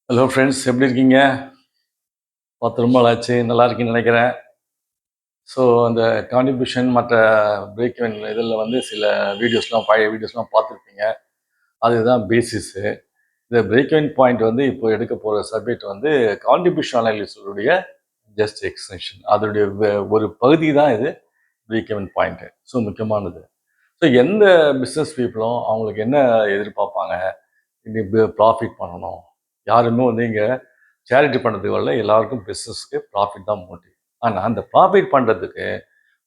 Hello friends, எப்படி இருக்கீங்க? பார்த்து ரொம்ப நாள் ஆச்சு. நல்லா இருக்கீங்கன்னு நினைக்கிறேன். ஸோ அந்த கான்ட்ரிபியூஷன் மற்ற பிரேக் இவன் இதில் வந்து சில வீடியோஸ்லாம் பழைய வீடியோஸ்லாம் பார்த்துருப்பீங்க. அதுதான் பேசிஸு. இந்த பிரேக் இவன் பாயிண்ட் வந்து இப்போ எடுக்க போகிற சப்ஜெக்ட் வந்து கான்ட்ரிபியூஷன் அனாலிசிஸுடைய ஜஸ்ட் எக்ஸ்டென்ஷன். அதோடைய ஒரு பகுதி தான் இது பிரேக் இவன் பாயிண்ட்டு. ஸோ முக்கியமானது. ஸோ எந்த பிஸ்னஸ் பீப்புளும் அவங்களுக்கு என்ன எதிர்பார்ப்பாங்க? இது ப்ராஃபிட் பண்ணணும். யாருமே வந்து இங்கே சேரிட்டி பண்ணுறதுக்கு வரல. எல்லாருக்கும் பிஸ்னஸ்க்கு ப்ராஃபிட் தான் மோட்டிவ். ஆனால் அந்த ப்ராஃபிட் பண்ணுறதுக்கு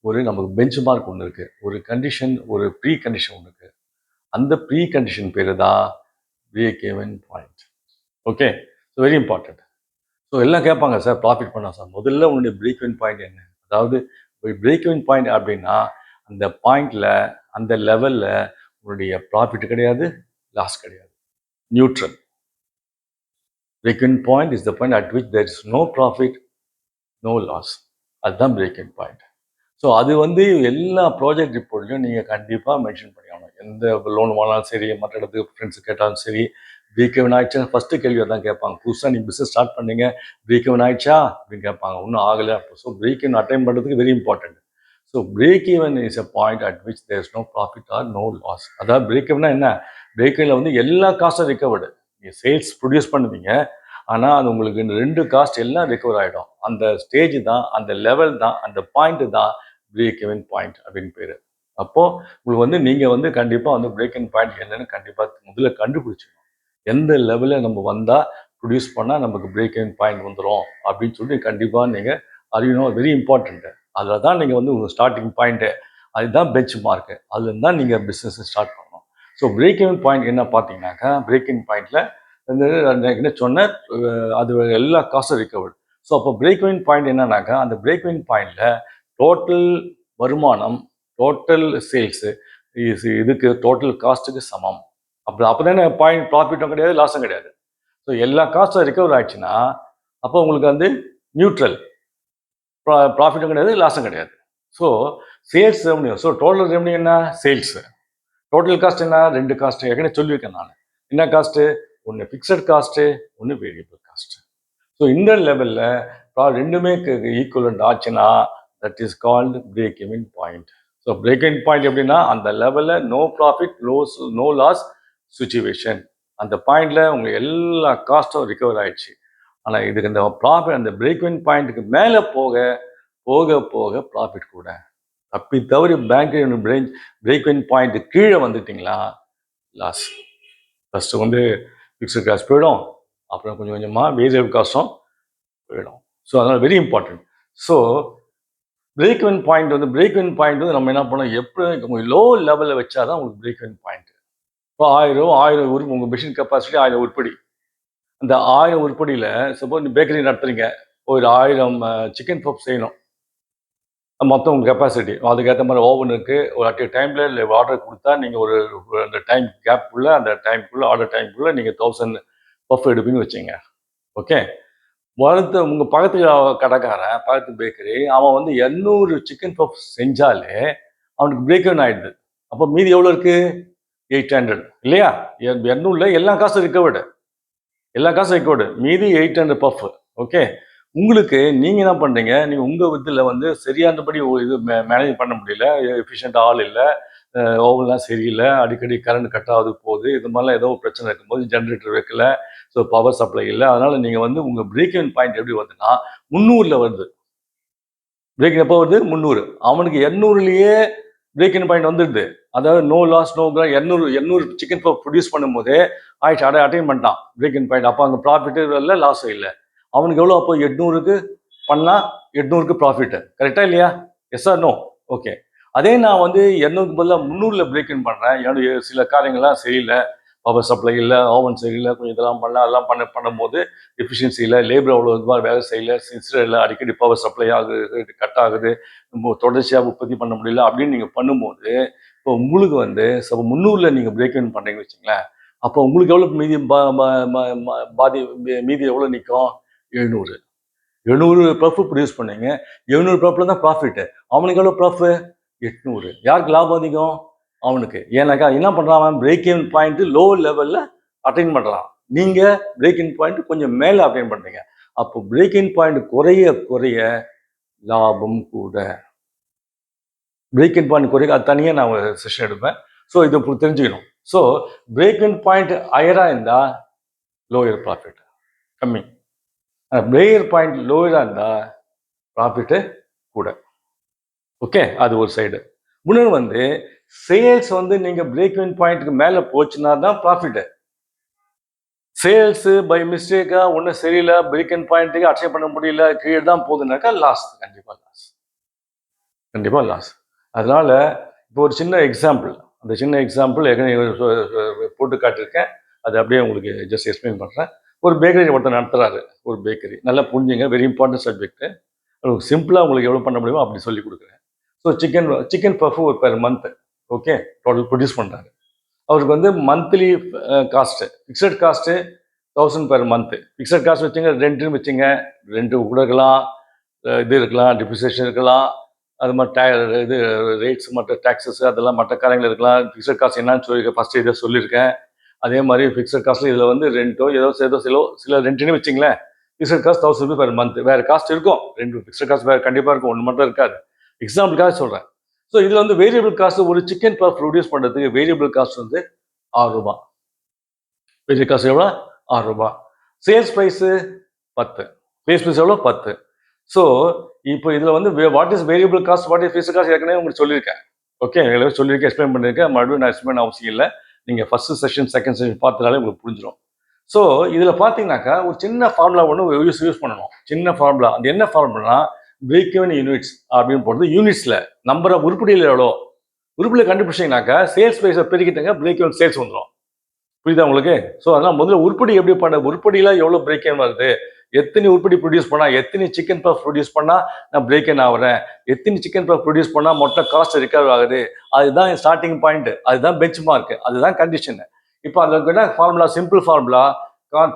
ஒரு நமக்கு பெஞ்ச் மார்க் ஒன்று இருக்குது. ஒரு கண்டிஷன், ஒரு ப்ரீ கண்டிஷன் ஒன்று இருக்குது. அந்த ப்ரீ கண்டிஷன் பேர் தான் break even point. Okay, so very important. So எல்லாம் கேட்பாங்க, சார் ப்ராஃபிட் பண்ணா சார், முதல்ல உன்னுடைய பிரேக் ஈவன் பாயிண்ட் என்ன? அதாவது பிரேக் ஈவன் பாயிண்ட் அப்படின்னா அந்த பாயிண்டில், அந்த லெவலில் உன்னுடைய ப்ராஃபிட் கிடையாது, லாஸ் கிடையாது, neutral. Break even point is the point at which there is no profit, no loss. அதுதான் பிரேக் இன் பாயிண்ட். ஸோ அது வந்து எல்லா ப்ராஜெக்ட் ரிப்போர்ட்லையும் நீங்கள் கண்டிப்பாக மென்ஷன் பண்ணியாகணும். எந்த லோன் வாங்கினாலும் சரி, மற்ற இடத்துக்கு ஃப்ரெண்ட்ஸு கேட்டாலும் சரி, பிரேக் இவன் ஆயிடுச்சுன்னா ஃபஸ்ட்டு கேள்வி தான் கேட்பாங்க. புதுசாக நீங்கள் பிஸ்னஸ் ஸ்டார்ட் பண்ணீங்க, பிரேக் இவன் ஆயிடுச்சா அப்படின்னு கேட்பாங்க. ஒன்றும் ஆகலை. ஸோ பிரேக் இவன் அட்டைன் பண்ணுறதுக்கு very important. So break even is a point at which there is no profit or no loss. அதாவது பிரேக் ஈவனா என்ன? பிரேக் ஈவனில் வந்து எல்லா காஸ்ட்டும் ரிகவர்டு. நீங்கள் சேல்ஸ் ப்ரொடியூஸ் பண்ணுவீங்க, ஆனால் அது உங்களுக்கு இந்த 2 காஸ்ட் எல்லாம் ரிகவர் ஆகிடும். அந்த ஸ்டேஜ் தான், அந்த லெவல் தான், அந்த பாயிண்ட் தான் பிரேக் ஈவன் பாயிண்ட் அப்படின்னு பேர். அப்போது உங்களுக்கு வந்து நீங்கள் வந்து கண்டிப்பாக வந்து பிரேக் இன் பாயிண்ட் என்னன்னு கண்டிப்பாக முதல்ல கண்டுபிடிச்சிடணும். எந்த லெவலில் நம்ம வந்தால் ப்ரொடியூஸ் பண்ணால் நமக்கு பிரேக் இன் பாயிண்ட் வந்துடும் அப்படின்னு சொல்லி கண்டிப்பாக நீங்கள் அறியணும். Very important. அதில் தான் நீங்கள் வந்து உங்கள் ஸ்டார்டிங் பாயிண்ட்டு, அதுதான் பெஞ்ச் மார்க்கு. அதுலேருந்து தான் நீங்கள் பிஸ்னஸை ஸ்டார்ட் பண்ணணும். ஸோ பிரேக் இவன் பாயிண்ட் என்ன பார்த்தீங்கன்னாக்கா, பிரேக் இன் பாயிண்டில் என்ன சொன்னேன், அது எல்லா காசும் ரிகவர்டு. ஸோ அப்போ பிரேக் இவன் பாயிண்ட் என்னன்னாக்கா, அந்த பிரேக் இவன் பாயிண்டில் டோட்டல் வருமானம், டோட்டல் சேல்ஸு இதுக்கு டோட்டல் காஸ்ட்டுக்கு சமம். அப்போ தானே பாயிண்ட், ப்ராஃபிட்டும் கிடையாது, லாஸும் கிடையாது. ஸோ எல்லா காஸ்ட்டும் ரிகவர் ஆயிடுச்சுன்னா அப்போ உங்களுக்கு வந்து நியூட்ரல், ப்ராஃபிட்டும் கிடையாது, லாஸும் கிடையாது. So sales revenue, so total revenue என்ன? சேல்ஸு. டோட்டல் காஸ்ட் என்ன? 2 காஸ்ட் ஏற்கனவே சொல்லியிருக்கேன் நான். என்ன காஸ்ட்டு? ஒன்று ஃபிக்ஸட் காஸ்ட்டு, ஒன்று வேரியபிள் காஸ்ட்டு. ஸோ இந்த லெவலில் ரெண்டுமே ஈக்குவலண்ட் ஆச்சுன்னா that is called break even point. So break even point எப்படின்னா, அந்த லெவலில் no profit, no loss situation. அந்த பாயிண்டில் உங்களுக்கு எல்லா காஸ்ட்டும் ரிகவர் ஆயிடுச்சு. ஆனால் இதுக்கு இந்த ப்ராஃபிட், அந்த பிரேக் இவன் பாயிண்ட்டுக்கு மேலே போக போக போக ப்ராஃபிட் கூட. தப்பி தவறி பிரேக் இவன் பாயிண்ட் கீழே வந்துட்டிங்களா லாஸ். ஃபஸ்ட்டு வந்து ஃபிக்ஸட் காஸ்ட் போயிடும், அப்புறம் கொஞ்சம் கொஞ்சமாக வேரியபிள் காஸ்ட்டும் போயிடும். ஸோ அதனால் very important. So break even point வந்து நம்ம என்ன பண்ணோம், எப்படி லோ லெவலில் வச்சா தான் உங்களுக்கு பிரேக் இவன் பாயிண்ட். இப்போ 1000 உறுப்பு, உங்கள் மிஷின் கெப்பாசிட்டி 1000 உருப்படி. அந்த 1000 உருப்படியில் சப்போஸ் பேக்கரி நடத்துறீங்க, ஒரு 1000 சிக்கன் பப் செய்யணும். மொத்தம் உங்கள் கெப்பாசிட்டி, அதுக்கேற்ற மாதிரி ஓவன் இருக்குது. ஒரு அட் டைமில் ஆர்டர் கொடுத்தா நீங்கள் ஒரு அந்த டைம் கேப்புக்குள்ளே, அந்த டைமுக்குள்ளே, ஆர்டர் டைமுக்குள்ளே நீங்கள் 1000 பஃப் எடுப்பீங்கன்னு வச்சுங்க. ஓகே, உங்கள் பக்கத்து கடைக்காரன், பக்கத்து பேக்கரி, அவன் வந்து 200 சிக்கன் பஃப் செஞ்சாலே அவனுக்கு பிரேக் இவன் ஆகிடுது. அப்போ மீதி எவ்வளோ இருக்குது? 800 இல்லையா? 200 எல்லா காசும் ரிகவர்டு, மீதி 800 பஃப். ஓகே, உங்களுக்கு நீங்கள் என்ன பண்ணுறீங்க, நீங்கள் உங்கள் இதில் வந்து சரியானபடி இது மேனேஜ் பண்ண முடியல, எஃபிஷியண்டாக ஆள் இல்லை, ஓவன்லாம் சரியில்லை, அடிக்கடி கரண்ட் கட் ஆகுது போகுது, இது மாதிரிலாம் ஏதோ பிரச்சனை இருக்கும்போது ஜென்ரேட்டர் வைக்கல, ஸோ பவர் சப்ளை இல்லை. அதனால் நீங்கள் வந்து உங்கள் பிரேக் இவன் பாயிண்ட் எப்படி வருதுன்னா 300 வருது. பிரேக் எப்போ வருது? 300. அவனுக்கு 200லேயே பிரேக் இன் பாயிண்ட் வந்துடுது. அதாவது no loss no 200 chicken puff produce பண்ணும்போதே ஆயிடுச்சு, அட்டைன் பண்ணிட்டான் பிரேக் இன் பாயிண்ட். அப்போ அங்கே ப்ராஃபிட்டும் இல்லை, லாஸும் இல்லை. அவனுக்கு எவ்வளோ? அப்போ 800க்கு பண்ணால் 800க்கு ப்ராஃபிட்டு. கரெக்டாக இல்லையா? Yes or no? ஓகே. அதே நான் வந்து 200க்கு பதிலாக 300 பிரேக் இன் பண்ணுறேன், என்னுடைய சில காரியங்கள்லாம் சரியில்லை, பவர் சப்ளை இல்லை, ஓவன் சரியில்லை, கொஞ்சம் இதெல்லாம் பண்ணலாம், அதெல்லாம் பண்ணும்போது எஃபிஷியன்சி இல்லை, லேபர் அவ்வளோ இதுவாக வேலை செய்யலை, சின்சியர் இல்லை, அடிக்கடி பவர் சப்ளை ஆகுது, கட் ஆகுது, நம்ம தொடர்ச்சியாக உற்பத்தி பண்ண முடியல அப்படின்னு நீங்கள் பண்ணும்போது, இப்போ உங்களுக்கு வந்து 300ல் நீங்கள் பிரேக் இன் பண்ணுறீங்கன்னு வச்சுங்களேன், அப்போ உங்களுக்கு எவ்வளோ மீதி மீதி எவ்வளோ நிற்கும்? 700 பஃப் ப்ரொடியூஸ் பண்ணீங்க, 700 பஃப்பில் தான் ப்ராஃபிட்டு. அவனுக்கு எவ்வளோ ப்ராஃபு? 800. யாருக்கு லாபம் அதிகம்? அவனுக்கு. ஏன்னாக்கா என்ன பண்ணுறான், அவன் பிரேக் இவன் பாயிண்ட்டு லோ லெவலில் அட்டைன் பண்ணுறான். நீங்கள் பிரேக் இன் பாயிண்ட் கொஞ்சம் மேலே அப்டைன் பண்ணுறீங்க. அப்போ பிரேக் இன் பாயிண்ட் குறைய குறைய லாபம் கூட. பிரேக் இன் பாயிண்ட் குறைய அது தனியாக நான் ஒரு செஷன் எடுப்பேன். ஸோ இதை தெரிஞ்சுக்கணும். ஸோ பிரேக் இன் பாயிண்ட் ஹையராக இருந்தால் லோயர் ப்ராஃபிட் கம்மி, பிரேக் பாயிண்ட் லோயராக இருந்தால் ப்ராஃபிட்டு கூட. ஓகே, அது ஒரு சைடு. இன்னொன்று வந்து சேல்ஸ் வந்து நீங்கள் பிரேக் இன் பாயிண்ட்டுக்கு மேலே போச்சுன்னா தான் ப்ராஃபிட்டு. சேல்ஸு பை மிஸ்டேக்காக ஒன்றும் சரியில்லை, பிரேக் இன் பாயிண்ட்டுக்கு அச்சீவ் பண்ண முடியல, கீழே தான் போகுதுனாக்கா லாஸ், கண்டிப்பாக லாஸ், கண்டிப்பாக லாஸ். அதனால் இப்போ ஒரு சின்ன எக்ஸாம்பிள், அந்த சின்ன எக்ஸாம்பிள் போட்டு காட்டியிருக்கேன், அது அப்படியே உங்களுக்கு ஜஸ்ட் எக்ஸ்பிளைன் பண்ணுறேன். ஒரு பேக்கரி ஒருத்தர் நடத்துகிறாரு, ஒரு பேக்கரி, நல்லா புரிஞ்சுங்க, வெரி இம்பார்ட்டன்ட் சப்ஜெக்ட்டு. சிம்பிளாக உங்களுக்கு எவ்வளோ பண்ண முடியுமோ அப்படி சொல்லி கொடுக்குறேன். ஸோ சிக்கன் பஃப் ஒரு per month, okay, total produce பண்ணுறாரு. அவருக்கு வந்து monthly cost, fixed cost 1000 per month. Fixed cost வச்சுங்க, ரெண்ட்டுன்னு வச்சுங்க, ரெண்ட்டு கூட இருக்கலாம், இது இருக்கலாம், டிப்ரிசியேஷன் இருக்கலாம், அது மாதிரி இது ரேட்ஸ் மற்ற டேக்ஸஸ் அதெல்லாம் மற்ற காரியங்கள் இருக்கலாம். ஃபிக்ஸட் காஸ்ட் என்னன்னு சொல்லி ஃபஸ்ட்டு இதை சொல்லியிருக்கேன். அதே மாதிரி ஃபிக்ஸட் காஸ்ட்டில் இதில் வந்து ரெண்ட்டோ ஏதோ சில ரெண்ட்டுன்னு வச்சிங்களேன், fixed cost 1000 rupees per month. வேறு காஸ்ட் இருக்கும், ரெண்டு ஃபிக்ஸட் காஸ்ட் வேறு கண்டிப்பாக இருக்கும், ஒன்று மட்டும் இருக்காது. எக்ஸாம்பிளுக்காக சொல்கிறேன். ஸோ இதில் வந்து வேரியபிள் காஸ்ட் ஒரு சிக்கன் பஃப் ப்ரொடியூஸ் பண்ணுறதுக்கு வேரியபிள் காஸ்ட் வந்து 6 ரூபா. வேரியபிள் காஸ்ட் எவ்வளோ? 6 ரூபா. Sales price 10. சேல்ஸ் ப்ரைஸ் எவ்வளோ? 10. ஸோ இப்போ இதில் வந்து what is variable cost, what is fixed cost ஏற்கனவே உங்களுக்கு சொல்லியிருக்கேன். ஓகே, எல்லாமே சொல்லியிருக்கேன், எக்ஸ்பிளைன் பண்ணியிருக்கேன். மறுபடியும் நான் எக்ஸ்பிளைன் அவசியம் இல்லை. நீங்கள் ஃபஸ்ட்டு செஷன் செகண்ட் செஷன் பார்த்தனாலே உங்களுக்கு புரிஞ்சிடும். ஸோ இதில் பார்த்தீங்கன்னாக்கா ஒரு சின்ன ஃபார்முலா ஒன்று யூஸ் பண்ணணும். சின்ன ஃபார்முலா. அது என்ன ஃபார்முலா? பிரேக் ஈவன் யூனிட்ஸ் அப்படின்னு போடுறது. யூனிட்ஸில் நம்பர் ஆஃப் உருப்படியில் எவ்வளோ உருப்படியில் கண்டுபிடிச்சிங்கனாக்கா சேல்ஸ் ப்ரைஸை பெருக்கிட்டாங்க, பிரேக் ஈவன் சேல்ஸ் வந்துடும். புரியுதா உங்களுக்கு? ஸோ அதனால் முதல்ல உருப்படி எப்படி பண்ண, உருப்படியில் எவ்வளோ பிரேக் ஈவன் வருது, எத்தனை உருப்படி ப்ரொடியூஸ் பண்ணால், எத்தனை சிக்கன் பஃப் ப்ரொடியூஸ் பண்ணால் நான் பிரேக் இன் ஆகிறேன், எத்தனை சிக்கன் பஃப் ப்ரொடியூஸ் பண்ணால் மொத்த காஸ்ட் ரிகவர் ஆகுது, அதுதான் ஸ்டார்டிங் பாயிண்ட், அதுதான் பெஞ்ச் மார்க், அதுதான் கண்டிஷன். இப்போ அதில் என்ன formula? Simple formula,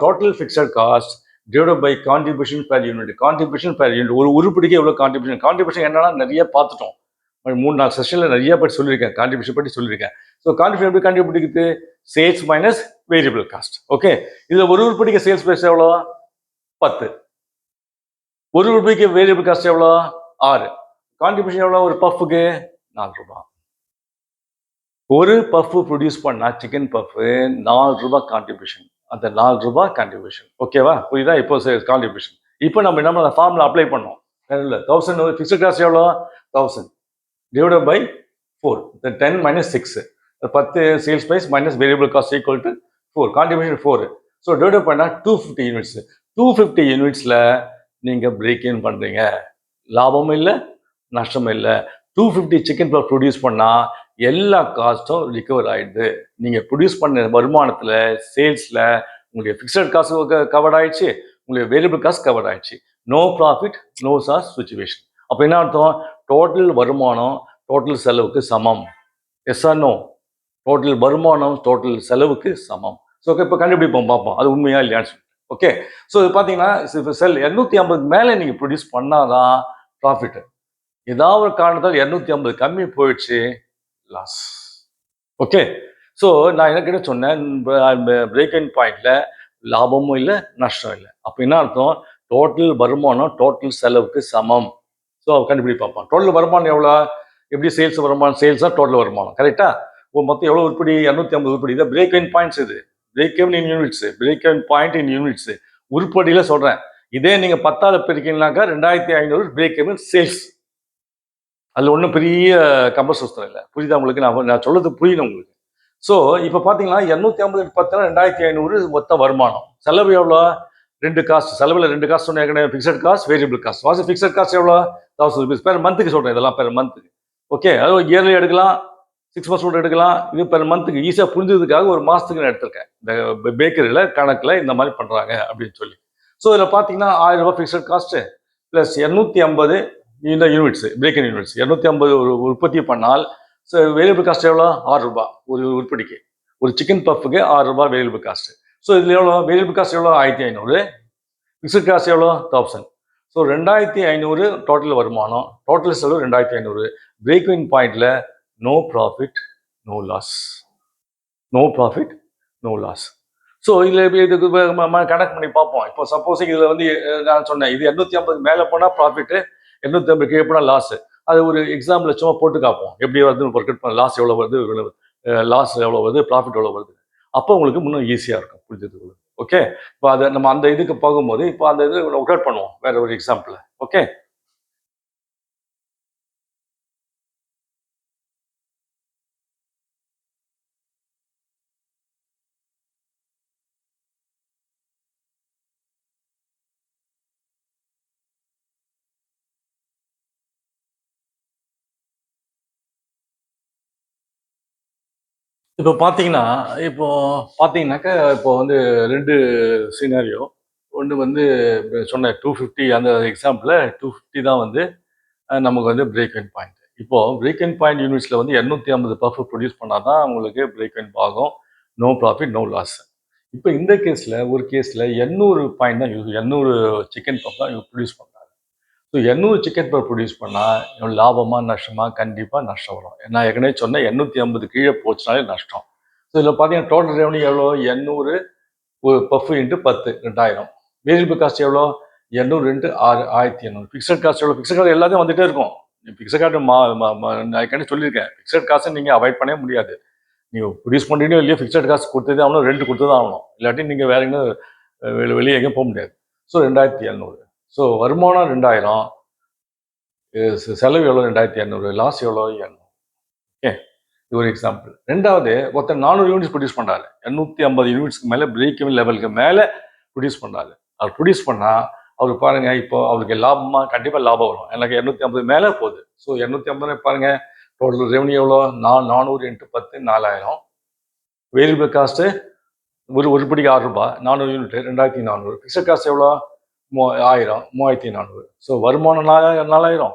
total fixed cost divide by contribution per unit. Contribution per unit, ஒரு உருப்படிக்கு எவ்வளோ கான்ட்ரிபியூஷன். கான்ட்ரிபியூஷன் என்னன்னா நிறைய பார்த்துட்டோம், 3-4 செஷனில் நிறைய பற்றி சொல்லியிருக்கேன், கான்ட்ரிபியூஷன் பற்றி சொல்லியிருக்கேன். ஸோ கான்ட்ரிபியூஷன் எப்படி கான்ட்ரிபியூட்டிக்கு? Sales minus variable cost. Okay, இதில் ஒரு உருப்படிக்கு சேல்ஸ் ப்ரைஸ் எவ்வளோ? 10. ஒரு உருப்படிக்கு வேரியபிள் காஸ்ட் எவ்வளோ? 6. கான்ட்ரிபியூஷன் எவ்வளோ? ஒரு பஃப்புக்கு 4 ரூபா. ஒரு பஃப் ப்ரொடியூஸ் பண்ணால் சிக்கன் பஃப்பு 4 ரூபா கான்ட்ரிபியூஷன். அந்த 4 ரூபா கான்ட்ரிபியூஷன். ஓகேவா? புரியுதா? இப்போ கான்ட்ரிபியூஷன். இப்போ நம்ம என்ன பண்ண ஃபார்முலா அப்ளை பண்ணோம். இல்லை 1000 ஃபிக்ஸட் காஸ்ட் எவ்வளோ? 1000 divide by 4, 10 minus 6, 10 sales price minus variable cost equal to 4, contribution 4. So divide பண்ணால் 250 யூனிட்ஸ். 250 யூனிட்ஸில் நீங்கள் பிரேக் இன் பண்ணுறீங்க, லாபமும் இல்லை நஷ்டமும் இல்லை. 250 சிக்கன் பஃப் ப்ரொடியூஸ் பண்ணால் எல்லா காஸ்ட்டும் ரிகவர் ஆகிடுது. நீங்கள் ப்ரொடியூஸ் பண்ண வருமானத்தில், சேல்ஸில் உங்களுடைய ஃபிக்ஸட் காஸ்ட் கவர் ஆகிடுச்சு, உங்களுடைய வேரியபிள் காஸ்ட் கவர் ஆகிடுச்சு. No profit no loss situation. அப்போ என்ன அர்த்தம்? டோட்டல் வருமானம் டோட்டல் செலவுக்கு சமம். Yes or no? டோட்டல் வருமானம் டோட்டல் செலவுக்கு சமம். ஸோ இப்போ கண்டுபிடிப்போம், பார்ப்போம் அது உண்மையா இல்லையான்னு. ஓகே, ஸோ இது பார்த்தீங்கன்னா செல் 250 மேலே நீங்கள் ப்ரொடியூஸ் பண்ணாதான் ப்ராஃபிட்டு. ஏதாவது ஒரு காரணத்தால் 250 கம்மி போயிடுச்சு, லாஸ். ஓகே, ஸோ நான் என்ன கிட்ட சொன்னேன், பிரேக் இன் பாயிண்ட்ல லாபமும் இல்லை நஷ்டம் இல்லை. அப்போ என்ன அர்த்தம்? டோட்டல் வருமானம் டோட்டல் செலவுக்கு சமம். ஸோ கண்டுபிடி பார்ப்போம். டோட்டல் வருமானம் எவ்வளோ? எப்படி சேல்ஸ் வருமானம்? சேல்ஸ் தான் டோட்டல் வருமானம், கரெக்டா? இப்போ மொத்தம் எவ்வளோ உருப்படி? 250 உருப்படி. இதை பிரேக் இன் பாயிண்ட்ஸ், இது break even in units, break in point in units, உருப்படியில் சொல்கிறேன். இதே நீங்கள் 10ஆல் பிரிக்கீங்கன்னாக்கா 2500 பிரேக் இவன் சேல்ஸ். அதில் ஒன்றும் பெரிய கம்பசூஸ்திரம் இல்லை. புரியுதா உங்களுக்கு? நான் சொல்றது புரியணும் உங்களுக்கு. ஸோ இப்போ பார்த்தீங்கன்னா 250 10 2500 மொத்த வருமானம். செலவு எவ்வளோ? 2 காஸ்ட். செலவில் 2 காஸ்ட் சொன்னேன், ஃபிக்ஸட் காஸ்ட், வேரியபிள் காஸ்ட். வாசி ஃபிக்ஸட் காஸ்ட் எவ்வளோ? 1000 ரூபீஸ் பெர் மந்த்துக்கு சொல்கிறேன், இதெல்லாம் பெர் மந்த்துக்கு. ஓகே, அதாவது இயர்லி எடுக்கலாம், 6 months கூட எடுக்கலாம். இது பெர் மந்த்துக்கு ஈஸியாக புரிஞ்சதுக்காக ஒரு மாதத்துக்கு நான் எடுத்திருக்கேன். இந்த பேக்கரியில் கணக்கில் இந்த மாதிரி பண்ணுறாங்க அப்படின்னு சொல்லி. ஸோ இதில் பார்த்தீங்கன்னா 1000 ரூபா ஃபிக்ஸட் காஸ்ட்டு ப்ளஸ் 250 இந்த யூனிட்ஸ், பிரேக் இன் யூனிட்ஸ். 250 ஒரு உற்பத்தி பண்ணால் வேரியபிள் காஸ்ட் எவ்வளோ? 6 ரூபா ஒரு உருப்படிக்கு. ஒரு சிக்கன் பஃப்புக்கு 6 ரூபா வேரியபிள் காஸ்ட். ஸோ இதில் எவ்வளோ? வேரியபிள் காஸ்ட் எவ்வளோ? 1500. ஃபிக்ஸட் காஸ்ட் எவ்வளோ? 1000. ஸோ 2500 டோட்டல் வருமானம், டோட்டல் செலவு 2500. பிரேக் இன் பாயிண்ட்ல no profit no loss, no profit no loss. So இதில் இதுக்கு கணக்கு பண்ணி பார்ப்போம். இப்போ சப்போஸ் இதில் வந்து நான் சொன்னேன் இது 250 மேலே போனால் ப்ராஃபிட்டு, 250 கீழே போனால் லாஸு. அது ஒரு எக்ஸாம்பிள் சும்மா போட்டு காப்போம். எப்படி வருதுன்னு ஒர்க் அவுட் பண்ண, லாஸ் எவ்வளோ வருது, லாஸ் எவ்வளோ வருது, ப்ராஃபிட் எவ்வளோ வருது. அப்போ உங்களுக்கு இன்னும் ஈஸியாக இருக்கும் புரிஞ்சதுக்கு. ஓகே, இப்போ அதை நம்ம அந்த இதுக்கு போகும்போது இப்போ அந்த இது ஒர்க் அவுட் பண்ணுவோம் வேற ஒரு எக்ஸாம்பிள். ஓகே, இப்போ பார்த்தீங்கன்னா இப்போ பார்த்தீங்கன்னாக்கா இப்போ வந்து 2 சினாரியோ. ஒன்று வந்து சொன்ன 250, அந்த எக்ஸாம்பிளில் 250 தான் வந்து நமக்கு வந்து பிரேக் இன் பாயிண்ட். இப்போ பிரேக் இன் பாயிண்ட் யூனிட்ஸில் வந்து 250 பஃப் ப்ரொடியூஸ் பண்ணால் தான் உங்களுக்கு பிரேக் இன் ஆகும். No profit, no loss. இப்போ இந்த கேஸில் ஒரு கேஸில் 800 பாயிண்ட் தான் 800 சிக்கன் பஃப் தான் ப்ரொடியூஸ் பண்ணுறாங்க. ஸோ 800 சிக்கன் பஃப் ப்ரொடியூஸ் பண்ணால் லாபமாக நஷ்டமாக? கண்டிப்பாக நஷ்டம் வரும். நான் ஏற்கனவே சொன்னேன் 850 கீழே போச்சுனாலே நஷ்டம். ஸோ இதில் பார்த்தீங்கன்னா டோட்டல் ரெவன்யூ எவ்வளோ? 800 பஃப் இன்ட்டு 10, 2000. வேரியபிள் காஸ்ட் எவ்வளோ? 800 இன்ட்டு 6, 1800. ஃபிக்ஸட் காஸ்ட் எவ்வளோ? ஃபிக்ஸட் காஸ்ட் எல்லாத்தையும் வந்துட்டே இருக்கும். ஃபிக்ஸட் காஸ்ட் நான் ஏற்கனவே சொல்லியிருக்கேன், ஃபிக்ஸட் காஸ்ட்டை நீங்கள் அவாய்ட் பண்ணவே முடியாது. நீங்கள் ப்ரொடியூஸ் பண்ணுறீங்களோ இல்லையோ ஃபிக்ஸட் காஸ்ட் கொடுத்ததே ஆகணும், ரெண்ட் கொடுத்து தான் ஆகணும். இல்லாட்டி நீங்கள் வேற எங்கேயும் வெளியே எங்கேயும் போக முடியாது. ஸோ 2700. ஸோ வருமானம் 2000, செலவு எவ்வளோ? 2200, லாஸ் எவ்வளோ? 200. ஓகே, இது ஒரு எக்ஸாம்பிள். ரெண்டாவது, ஒருத்தர் 400 யூனிட்ஸ் ப்ரொடியூஸ் பண்ணுறாரு. 850 யூனிட்ஸ்க்கு மேலே பிரேக் இவன் லெவலுக்கு மேலே ப்ரொடியூஸ் பண்ணுறாரு. அவர் ப்ரொடியூஸ் பண்ணால் அவருக்கு பாருங்கள் இப்போ அவருக்கு லாபமாக கண்டிப்பாக லாபம் வரும். எனக்கு 250 மேலே போகுது. ஸோ 250 பாருங்கள், டோட்டல் ரெவன்யூ எவ்வளோ? 400 இன்ட்டு 10, 4000. வேரியபிள் காஸ்ட்டு ஒரு உருப்படிக்கு 6 ரூபாய், 400 யூனிட் 2400. ஃபிக்ஸட் காஸ்ட் எவ்வளோ? 1000, 3400. ஸோ வருமானம் 4000,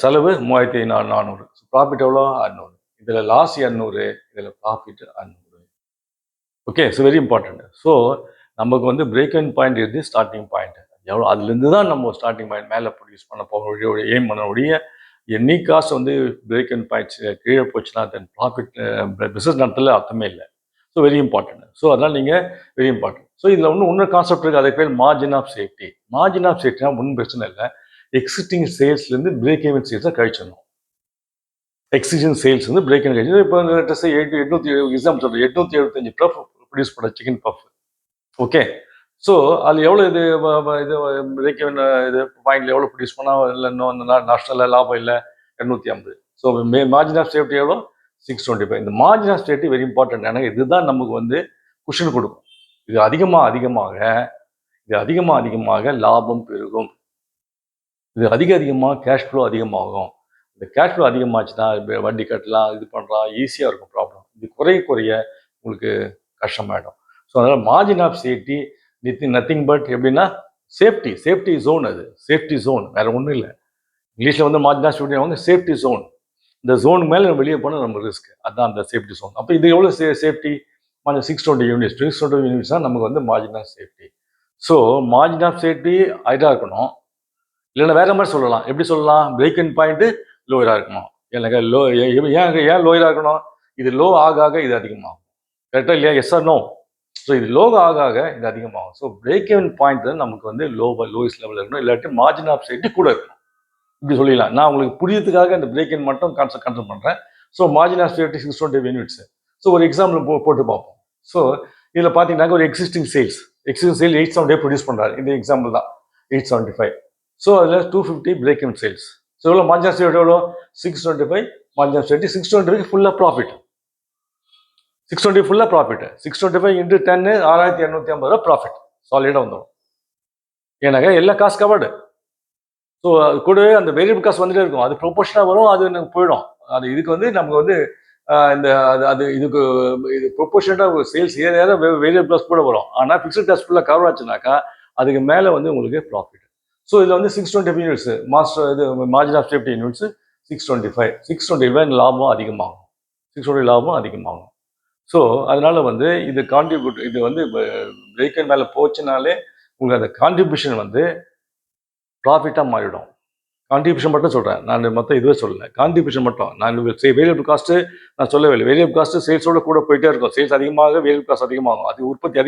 செலவு 3400. ப்ராஃபிட் எவ்வளோ? 600. இதில் லாஸ் 200, இதில் profit 600. Okay, so very important. So நமக்கு வந்து பிரேக் இன் பாயிண்ட் இது ஸ்டார்டிங் பாயிண்ட். எவ்வளோ அதுலேருந்து தான் நம்ம ஸ்டார்டிங் பாயிண்ட் மேலே ப்ரொடியூஸ் பண்ண போகிற எய்ம் பண்ணக்கூடிய எனி காஸ்ட் வந்து பிரேக் இன் பாயிண்ட்ஸ் கீழே போச்சுன்னா தென் ப்ராஃபிட் பிஸ்னஸ் நடத்தல அர்த்தமே இல்லை. So very important. ஸோ அதனால் நீங்கள் வெரி இம்பார்ட்டன்ட். ஸோ இதில் இன்னொரு கான்செப்ட் இருக்குது, அதுக்கு பேர் margin of safety. Margin of சேஃப்டினா ஒன்றும் பிரச்சனை இல்லை. எக்ஸிஸ்டிங் சேல்ஸ்லேருந்து பிரேக் ஈவன் சேல்ஸை கழிச்சிடணும். எக்ஸிஸ்டிங் சேல்ஸ் வந்து பிரேக் ஈவன் கழிச்சு இப்போ 800 எக்ஸாம்பிள் சொல்கிறேன், 875 பஃப் ப்ரொடியூஸ் பண்ண சிக்கன் பஃப். ஓகே, ஸோ அதில் எவ்வளோ இது பிரேக் ஈவன் இது பாயிண்டில் எவ்வளோ ப்ரொடியூஸ் பண்ணால் இல்லை இன்னும் நஷ்டம் இல்லை, லாபம் இல்லை, 250. ஸோ மார்ஜின் ஆஃப் சேஃப்டி எவ்வளோ? 625. இந்த margin of safety very important. ஏன்னா இதுதான் நமக்கு வந்து குஷன் கொடுக்கும். இது அதிகமாக லாபம் பெருகும். இது அதிகமாக கேஷ் ஃப்ளோ அதிகமாகும். இந்த கேஷ் ஃப்ளோ அதிகமாச்சுன்னா வட்டி கட்டலாம், இது பண்ணலாம், ஈஸியாக இருக்கும் ப்ராப்ளம். இது குறைய உங்களுக்கு கஷ்டமாயிடும். ஸோ அதனால் margin of safety nothing but எப்படின்னா சேஃப்டி ஜோன். அது சேஃப்டி ஜோன், வேற ஒன்றும் இல்லை. இங்கிலீஷில் வந்து மார்ஜின் ஆஃப் சேஃப்டி அவங்க சேஃப்டி ஜோன். இந்த ஜோனுக்கு மேலே வெளியே போனால் நம்ம ரிஸ்க். அதுதான் அந்த சேஃப்டி ஜோன். அப்போ இது எவ்வளோ சேஃப்டி? 620 யூனிட்ஸ். 620 யூனிட்ஸ் தான் நமக்கு வந்து margin of safety. So margin of safety ஹைட்டாக இருக்கணும். இல்லைன்னா வேற மாதிரி சொல்லலாம். எப்படி சொல்லலாம்? பிரேக் இன் பாயிண்ட் லோயராக இருக்கணும். எனக்கு ஏன் லோயராக இருக்கணும்? இது லோ ஆக இது அதிகமாகும். கரெக்டாக இல்லையா? Yes or no? ஸோ இது லோ ஆக இது அதிகமாகும். ஸோ பிரேக் இன் பாயிண்ட் தான் நமக்கு வந்து லோயஸ்ட் லெவலில் இருக்கணும். இல்லாட்டி மார்ஜின் ஆஃப் சேஃப்டி கூட இருக்கணும். இப்படி சொல்லிடலாம். நான் உங்களுக்கு புரியறதுக்காக இந்த பிரேக் இன் மட்டும் கான்செப்ட் பண்ணுறேன். So margin of safety 620 units. So ஒரு எக்ஸாம்பிள் போட்டு பார்ப்போம். ஸோ இதில் பார்த்தீங்கன்னா ஒரு எக்ஸிஸ்டிங் சேல் 875 ப்ரொடியூஸ் பண்ணுறாரு. இந்த எக்ஸாம்பிள் தான் 875. ஸோ அதில் 250 பிரேக் இன் சேல்ஸ். ஸோ எவ்வளோ மார்ஜின் ஆஃப் சேஃப்டி? எவ்வளோ? 625 மார்ஜின் ஆஃப் சேஃப்டி. 625 ஃபுல்லாக ப்ராஃபிட். 620 ஃபுல்லாக ப்ராஃபிட். 625 இன்ட்டு 10, 6250 ப்ராஃபிட் சாலிடாக வந்துடும். ஏன்னாக்கா எல்லா காசு கவர்டு. ஸோ அது கூடவே அந்த வேரியபிள் காஸ்ட் வந்துட்டே இருக்கும். அது ப்ரொபோர்ஷனாக வரும், அது எனக்கு போயிடும். அது இதுக்கு வந்து நமக்கு வந்து இந்த அது இதுக்கு இது ப்ரொபோர்ஷனாக சேல்ஸ் ஏற வேரியபிள் காஸ்ட் கூட வரும். ஆனால் ஃபிக்ஸட் காஸ்ட் ஃபுல்லாக கவர் ஆச்சுனாக்கா அதுக்கு மேலே வந்து உங்களுக்கு ப்ராஃபிட். ஸோ இதில் வந்து 620 யூனிட்ஸ் இது மார்ஜின் ஆஃப் சேஃப்டி யூனிட்ஸ் 625. 625 லாபம் அதிகமாகும். 620 லாபம் அதிகமாகும். ஸோ அதனால வந்து இது இது வந்து பிரேக் இன் மேலே போச்சுனாலே உங்களுக்கு அந்த கான்ட்ரிபியூஷன் வந்து ப்ராஃபிட்டாக மாறிடும். கான்ட்ரிபியூஷன் மட்டும் சொல்கிறேன், நான் மொத்தம் இதுவே சொல்லலை. கான்ட்ரிபியூஷன் மட்டும். நான் வேரியபிள் காஸ்ட்டு நான் சொல்லவே இல்லை. வேரியபிள் காஸ்ட் சேல்ஸோட கூட போயிட்டே இருக்கும். சேல்ஸ் அதிகமாக வேரியபிள் காஸ்ட் அதிகமாகும். அது உற்பத்தி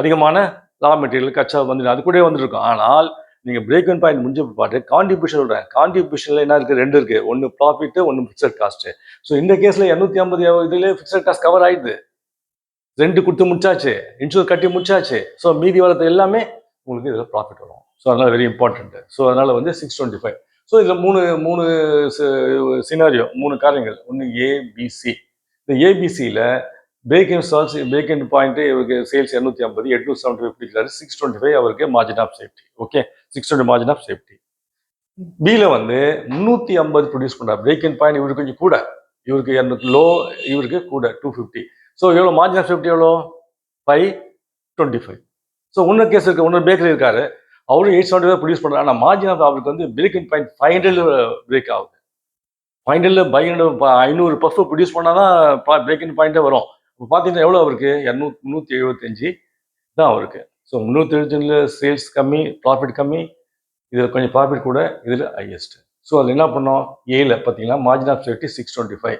அதிகமான ரா மெட்டீரியல் கச்சா வந்து அது கூட வந்துருக்கும். ஆனால் நீங்கள் பிரேக் இவன் பாயிண்ட் முடிஞ்ச பாட்டு கான்ட்ரிபியூஷன் சொல்கிறேன். கான்ட்ரிபியூஷனில் என்ன இருக்குது? 2 இருக்குது. ஒன்று ப்ராஃபிட்டு, ஒன்று ஃபிக்ஸட் காஸ்ட்டு. ஸோ இந்த கேஸில் 250 இதுலேயே ஃபிக்ஸட் காஸ்ட் கவர் ஆயிடுது. 2 கொடுத்து முடிச்சாச்சு, இன்சூரன்ஸ் கட்டி முடிச்சாச்சு. ஸோ மீதி வரது எல்லாமே உங்களுக்கு இதில் ப்ராஃபிட் வரும். ஸோ அதனால் வெரி இம்பார்ட்டன்ட்டு. ஸோ அதனால் வந்து 625. ஸோ இதில் மூணு சினாரியோ, 3 காரியங்கள். ஒன்று ஏபிசி. இந்த ஏபிசியில் பிரேக் இன் பாயிண்ட் இவருக்கு சேல்ஸ் 250, 875 பிடிக்கிறாரு. 625 அவருக்கு margin of safety. Okay, 620 margin of safety. பியில் வந்து 350 ப்ரொடியூஸ் பண்ணுறாரு. பிரேக் இன் பாயிண்ட் இவருக்கு கொஞ்சம் கூட, இவருக்கு 200 லோ, இவருக்கு கூட 250. ஸோ எவ்வளோ மார்ஜின் ஆஃப் சேஃப்டி? எவ்வளோ? 525. ஸோ இன்னொரு கேஸ் இருக்குது, இன்னொரு பேக்கரி இருக்காரு, அவரும் 875 ப்ரொடியூஸ் பண்ணுறாரு. ஆனால் மார்ஜின் ஆஃப் அவருக்கு வந்து பிரேக் இன் பாயிண்ட் 500 பிரேக் ஆகுது. 500 500 பஃப் ப்ரொடியூஸ் பண்ணால் தான் பிரேக் இன் பாயிண்ட்டே வரும். இப்போ பார்த்தீங்கன்னா எவ்வளோ அவருக்கு? 375 தான் அவருக்கு. ஸோ 375 சேல்ஸ் கம்மி, ப்ராஃபிட் கம்மி, இதில் கொஞ்சம் ப்ராஃபிட் கூட, இதில் ஹையஸ்ட். ஸோ அதில் என்ன பண்ணோம்? ஏல பார்த்தீங்கன்னா margin of safety 625.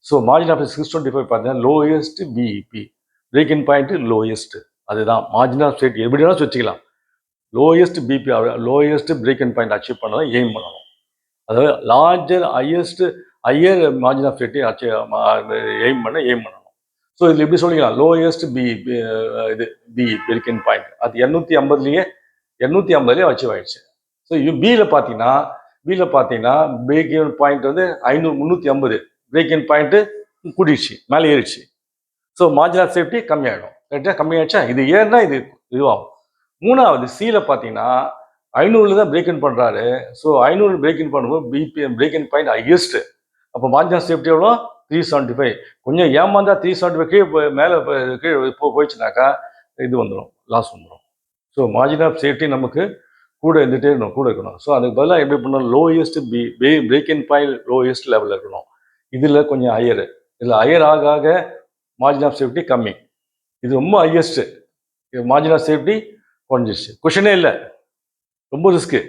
So margin of 625 பார்த்தீங்கன்னா லோயஸ்ட் பிஇபி, பிரேக் இன் பாயிண்ட் லோயஸ்ட். அதுதான் மார்ஜின் ஆஃப் சேஃப்டி. எப்படி வேணாலும் வச்சுக்கலாம். லோயஸ்ட் பிபி, லோயஸ்ட் பிரேக் இன் பாயிண்ட் அச்சீவ் பண்ணதான் எய்ம் பண்ணணும். அதாவது larger higher margin of safety aim பண்ணணும். ஸோ இதில் எப்படி சொல்லிக்கலாம்? லோயஸ்ட் இது பிரேக் இன் பாயிண்ட் அது 250லேயே அச்சீவ் ஆயிடுச்சு. ஸோ பியில் பார்த்தீங்கன்னா பிரேக் இன் பாயிண்ட் வந்து 350 பிரேக் இன் பாயிண்ட்டு கூடிடுச்சு, மேலே ஏறிடுச்சு. ஸோ மார்ஜின் ஆஃப் சேஃப்டி கம்மியாகிடும். கரெக்டாக கம்மியாகிடுச்சா? இது ஏன்னா இதுவாகும். மூணாவது சியில் பார்த்தீங்கன்னா 500 தான் பிரேக் இன் பண்ணுறாரு. ஸோ 500 பிரேக் இன் பண்ணும்போது பிரேக் இன் பாயிண்ட் ஹையஸ்ட்டு. அப்போ மார்ஜின் ஆஃப் சேஃப்டி எவ்வளோ? 375. கொஞ்சம் ஏமாந்தா 375 கீழே மேலே போயிடுச்சுனாக்கா இது வந்துடும், லாஸ் வந்துடும். ஸோ மார்ஜின் ஆஃப் சேஃப்டி நமக்கு கூட இருந்துகிட்டே இருக்கணும். ஸோ அதுக்கு பதிலாக எப்படி பண்ணணும்? லோயஸ்ட் பிரேக் இன் பாயிண்ட் லோயஸ்ட் லெவலில் இருக்கணும். இதில் கொஞ்சம் ஹையரு. இதில் ஹையர் ஆக மார்ஜின் ஆஃப் சேஃப்டி கம்மி. இது ரொம்ப ஹையஸ்ட்டு. மார்ஜின் ஆஃப் சேஃப்டி குறைஞ்சிருச்சு. கொஷனே இல்லை, ரொம்ப ரிஸ்க்கு.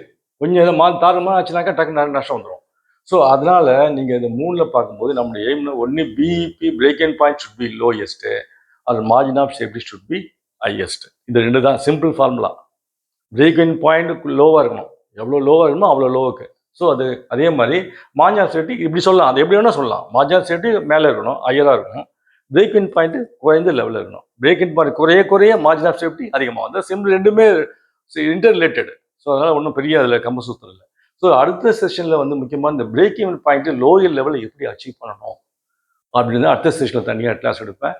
கொஞ்சம் தாரமாக ஆச்சுனாக்கா டக்குன்னு நஷ்டம் வந்துடும். ஸோ அதனால் நீங்கள் இந்த 3ல் பார்க்கும்போது நம்மளுடைய எய்ம்னா ஒன்று BEP break in point should be lowest, அது margin of safety should be highest. இந்த 2 தான் சிம்பிள் ஃபார்முலா. பிரேக் இன் பாயிண்ட் லோவாக இருக்கணும், எவ்வளோ லோவாக இருக்கணுமோ அவ்வளோ லோவுக்கு. ஸோ அதே மாதிரி மார்ஜின் ஆஃப் சேஃப்டி இப்படி சொல்லலாம், அது எப்படி வேணால் சொல்லலாம். மார்ஜின் ஆஃப் சேஃப்டி மேலே இருக்கணும், ஹையராக இருக்கணும். பிரேக் இன் பாயிண்ட் குறைந்த லெவலில் இருக்கணும். பிரேக் இன் பாயிண்ட் குறைய மார்ஜின் ஆஃப் சேஃப்டி அதிகமாக வந்து சிம்பிள், ரெண்டுமே இன்டர் ரிலேட்டடு. ஸோ அதனால் ஒன்றும் பெரிய அதில் கம்பசூத்திரம் இல்லை. ஸோ அடுத்த செஷனில் வந்து முக்கியமாக இந்த பிரேக் இன் பாயிண்ட்டு லோயர் லெவலில் எப்படி அச்சீவ் பண்ணணும் அப்படின்னு அடுத்த செஷனில் தனியாக கிளாஸ் எடுப்பேன்.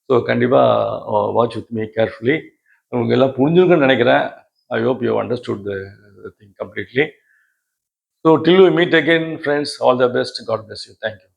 ஸோ கண்டிப்பாக வாட்ச் வித் மீ கேர்ஃபுல்லி. உங்களுக்கு எல்லாம் புரிஞ்சுருக்குன்னு நினைக்கிறேன். I hope you have understood the thing completely. So till we meet again, friends, all the best. God bless you. Thank you.